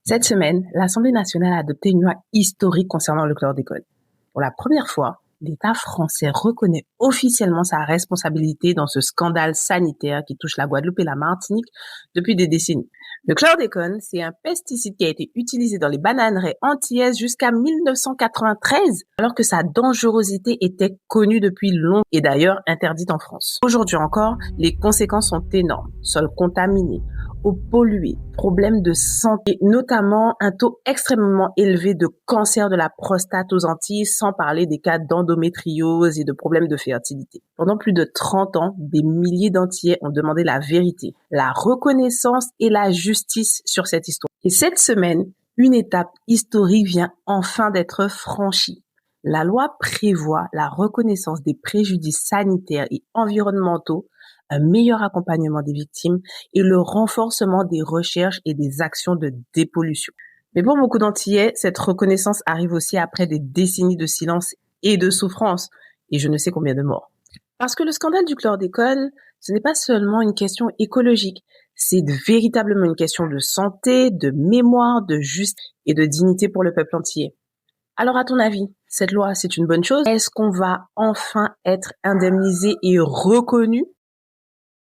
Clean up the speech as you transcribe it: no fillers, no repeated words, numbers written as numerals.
Cette semaine, l'Assemblée nationale a adopté une loi historique concernant le chlordécone. Pour la première fois, l'État français reconnaît officiellement sa responsabilité dans ce scandale sanitaire qui touche la Guadeloupe et la Martinique depuis des décennies. Le chlordécone, c'est un pesticide qui a été utilisé dans les bananeraies antillaises jusqu'à 1993, alors que sa dangerosité était connue depuis longtemps et d'ailleurs interdite en France. Aujourd'hui encore, les conséquences sont énormes. Sols contaminés, eau polluée, problèmes de santé, notamment un taux extrêmement élevé de cancer de la prostate aux Antilles, sans parler des cas d'endométriose et de problèmes de fertilité. Pendant plus de 30 ans, des milliers d'Antillais ont demandé la vérité, la reconnaissance et la justice sur cette histoire. Et cette semaine, une étape historique vient enfin d'être franchie. La loi prévoit la reconnaissance des préjudices sanitaires et environnementaux, un meilleur accompagnement des victimes et le renforcement des recherches et des actions de dépollution. Mais pour beaucoup d'Antillais, cette reconnaissance arrive aussi après des décennies de silence et de souffrance, et je ne sais combien de morts. Parce que le scandale du chlordécone, ce n'est pas seulement une question écologique, c'est véritablement une question de santé, de mémoire, de justice et de dignité pour le peuple antillais. Alors à ton avis, cette loi, c'est une bonne chose? Est-ce qu'on va enfin être indemnisé et reconnu